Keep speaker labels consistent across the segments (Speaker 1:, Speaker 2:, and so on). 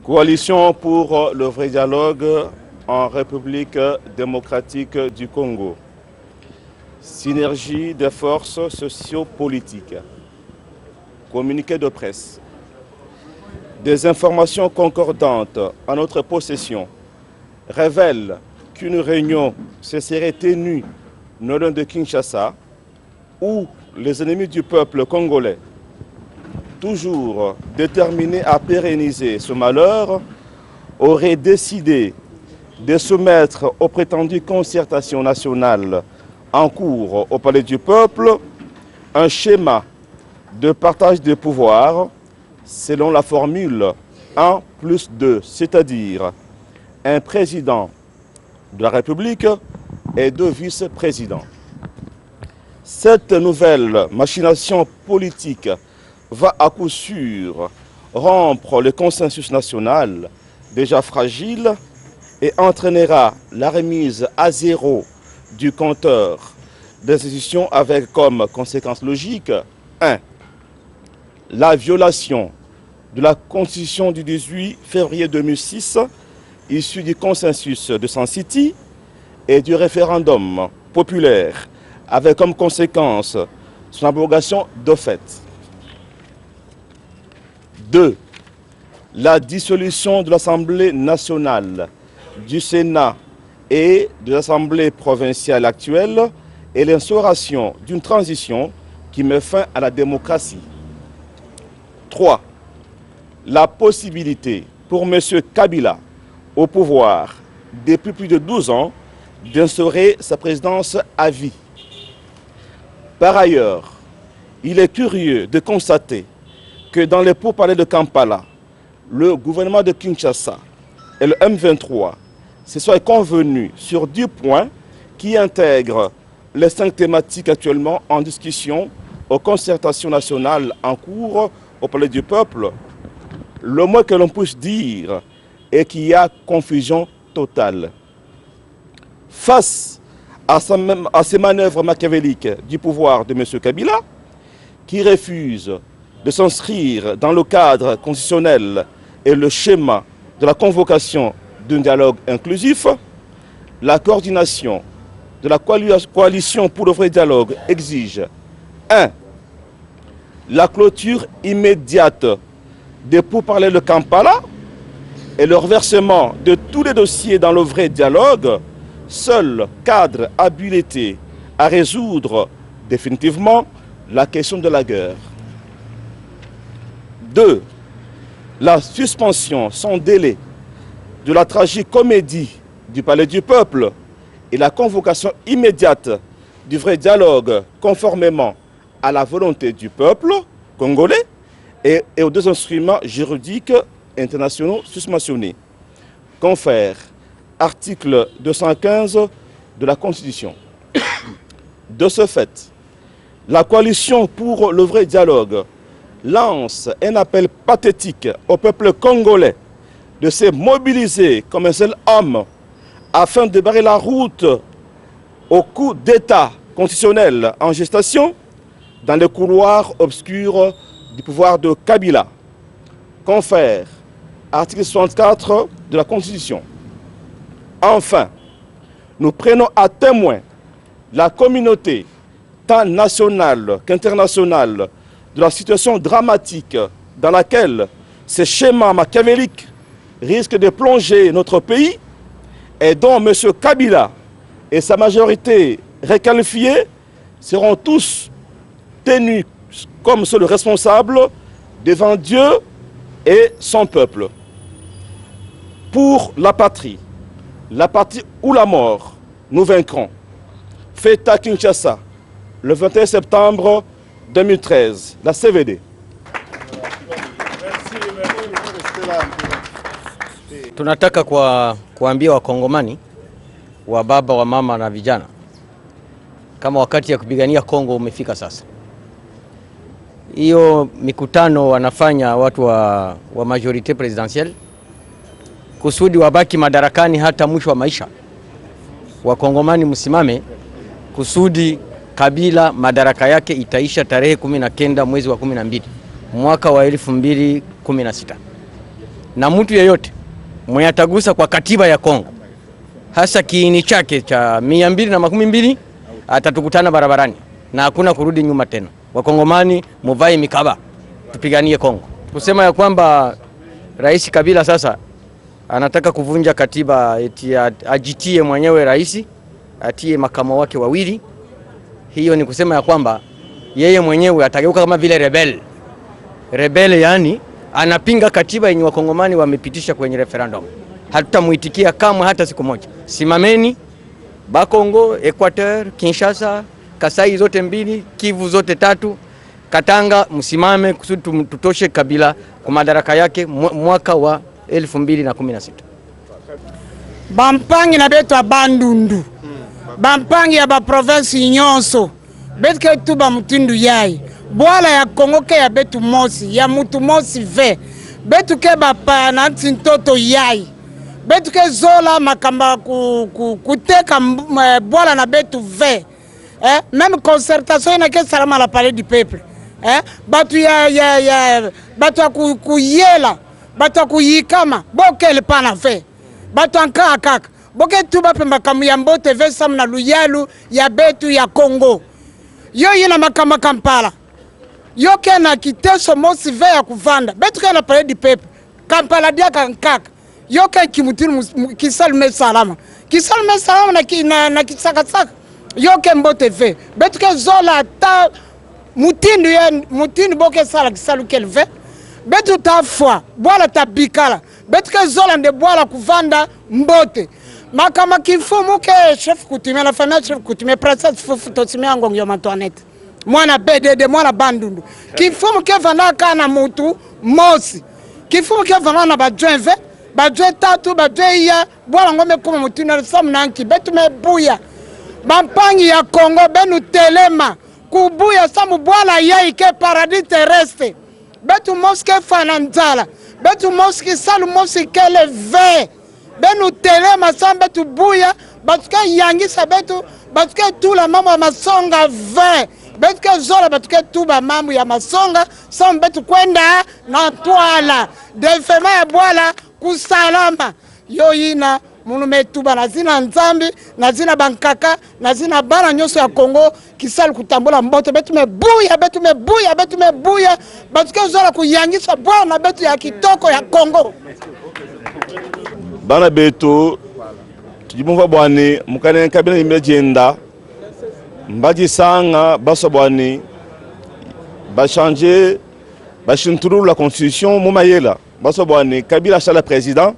Speaker 1: Coalition pour le vrai dialogue en République démocratique du Congo. Synergie des forces sociopolitiques. Communiqué de presse. Des informations concordantes en notre possession révèlent qu'une réunion se serait tenue non loin de Kinshasa où les ennemis du peuple congolais, toujours déterminés à pérenniser ce malheur, auraient décidé de soumettre aux prétendues concertations nationales en cours au Palais du Peuple un schéma de partage des pouvoirs selon la formule 1+2, c'est-à-dire un président de la République et 2 vice-présidents. Cette nouvelle machination politique va à coup sûr rompre le consensus national déjà fragile et entraînera la remise à zéro du compteur des institutions avec comme conséquence logique 1. La violation de la Constitution du 18 février 2006 issue du consensus de Sun City et du référendum populaire avec comme conséquence son abrogation de fait. 2. La dissolution de l'Assemblée nationale, du Sénat et de l'Assemblée provinciale actuelle et l'instauration d'une transition qui met fin à la démocratie. 3. La possibilité pour M. Kabila, au pouvoir depuis plus de 12 ans, d'instaurer sa présidence à vie. Par ailleurs, il est curieux de constater que dans les pourparlers de Kampala, le gouvernement de Kinshasa et le M23 se soient convenus sur 10 points qui intègrent les 5 thématiques actuellement en discussion aux concertations nationales en cours au Palais du Peuple. Le moins que l'on puisse dire est qu'il y a confusion totale. Face à ces manœuvres machiavéliques du pouvoir de M. Kabila, qui refuse de s'inscrire dans le cadre constitutionnel et le schéma de la convocation d'un dialogue inclusif, la coordination de la coalition pour le vrai dialogue exige 1. La clôture immédiate des pourparlers de Kampala et le reversement de tous les dossiers dans le vrai dialogue, seul cadre habilité à résoudre définitivement la question de la guerre. 2. La suspension sans délai de la tragique comédie du Palais du Peuple et la convocation immédiate du vrai dialogue conformément à la volonté du peuple congolais et aux 2 instruments juridiques internationaux susmentionnés. Confère article 215 de la Constitution. De ce fait, la coalition pour le vrai dialogue lance un appel pathétique au peuple congolais de se mobiliser comme un seul homme afin de barrer la route au coup d'État constitutionnel en gestation dans les couloirs obscurs du pouvoir de Kabila. Confère article 64 de la Constitution. Enfin, nous prenons à témoin la communauté, tant nationale qu'internationale, de la situation dramatique dans laquelle ces schémas machiavéliques risquent de plonger notre pays et dont M. Kabila et sa majorité requalifiée seront tous tenus comme seuls responsables devant Dieu et son peuple. Pour la patrie ou la mort, nous vaincrons. Fête à Kinshasa, le 21 septembre 2013, la CVD.
Speaker 2: Tunataka kuambia wakongomani wa baba wa mama na vijana kama wakati ya kupigania Kongo umefika sasa. Hiyo mikutano wanafanya watu wa majorite presidentielle kusudi wabaki madarakani hata mwisho wa maisha. Wakongomani msimame kusudi Kabila madaraka yake itaisha tarehe 19 mwezi wa 12 mwaka wa 2016. na mtu yeyote mwenye atagusa kwa katiba ya Kongo, hasa kiini chake cha 212 atatukutana barabarani na hakuna kurudi nyuma tena. Wakongomani muvae mikaba, tupiganie Kongo. Kusema ya kwamba Rais Kabila sasa anataka kuvunja katiba eti ajitie mwenyewe rais, atie makamo wake wawili, hiyo ni kusema ya kwamba yeye mwenyewe atageuka kama vile rebel, yani anapinga katiba yenye wakongomani wamepitisha kwenye referendum. Hatutamuitikia kamwe hata siku moja. Simameni Bakongo, Equateur, Kinshasa, Kasai zote mbili, Kivu zote tatu, Katanga, msimame kusudi tutoshe Kabila kwa madaraka yake mwaka wa 2016.
Speaker 3: Bampangi na betu wa Bandundu, bampangi ya ba province nyonso, betu ke tu ba mutindu yai, bwala ya Kongo ke ya betu mosi, ya mutu mosi ve, betu ke ba pa na tintoto yai, betu ke zola makamba kuteka bwala na betu ve, même concertation na ke salama la palais du peuple, batu batu ya kuyela, batu ya kuyikama, bokele pana ve, batu anka kaka, boke tuba pe makamu ya mbote ve sam na luyalu ya betu ya Kongo. Yo yina makama Kampala. Yo ke na kiteso mosi ve ya kuvanda. Betu ke na palais du peuple. Kampala dia kankaka. Yo ke kimutinu kisalume salama. Kisalume salama na kisakasaka. Yo ke mbote ve. Betu ke zola ta mutindu boke sala kisalu ke ve. Betu ta fwa. Boala ta bikala. Betu ke zola nde boala kuvanda mbote. Makama kifumu ke chef coutumier, la famille chef coutumier, princesse fufu tosimia ngongyo Antoinette. Mwana BDD, mwana Bandundu. Kifumu ke vana kana mutu mosi. Kifumu ke vana na badjwenve, badjwe tatu, badjwe iya, bwala ngome kuma mutu na samnanki, betu mebuya. Bampangi ya Kongo benu telema, kubuya samu bwala yai ke paradis terrestre. Betu moske fananzala, betu moski salu moski kele ve. Benu telema samba tu buya, batuke yangisa betu, batuke tula mamu ya masonga ve, betuke zola batuke tuba mamu ya masonga, samba betu kwenda na tuala, defema ya bwala kusalama. Yo yina mulume tuba na zina nzambi, na zina bankaka, na zina bana nyoso ya Kongo, kisalu kutambola mbote, betu mebuya, batuke zola kuyangisa bwala na betu ya kitoko ya Kongo.
Speaker 1: Bana beto tujimumva bwani mukane Kabila imejenda mbaji sanga baso bwani ba changer ba chinturu la constitution mumayela baso bwani Kabila chala président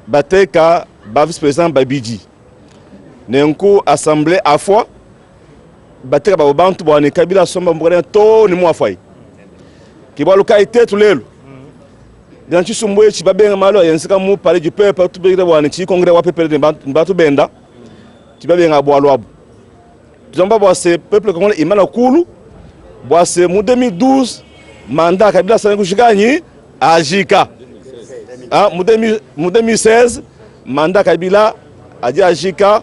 Speaker 1: bateka ba vice président babiji nenku assemblée à fois bateka ba bantu bwani Kabila somba mbone to ni mwafai kibaluka itetu lelo dans tu somboye ci babenga malo yensika mu palais du peuple tout bengre wana ci congrès wa peuple de batu benda ci babenga bwalo abu tuzomba bwa ce peuple congolais imana kulu bwa ce mu 2012 mandat Kabila sana kushikanyi ajika mu 2016 mandat Kabila aji ajika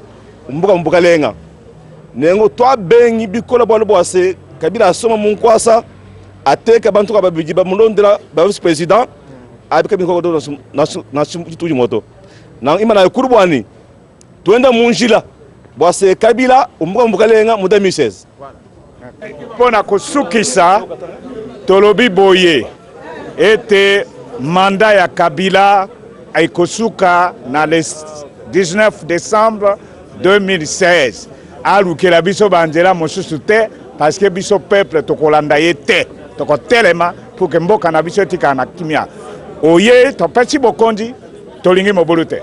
Speaker 1: mbuka lenga nengo to bengi bikola bwa ce Kabila asoma munkwasa ateka bantu ka babiji ba mulondera ba vice président abika bingo do na tuju moto na imana kurubwani tuenda munjila bwase Kabila umbuka lenga mu 2016
Speaker 4: pona kusukisa tolobi boye ete mandat ya Kabila aikosuka na le 19 décembre 2016 alukela biso banjela mosusu te parce que biso peuple tokolanda ye te tokotelema pour que mboka na biso tika na kimia oye topesi bokondi tolingi mobulu te.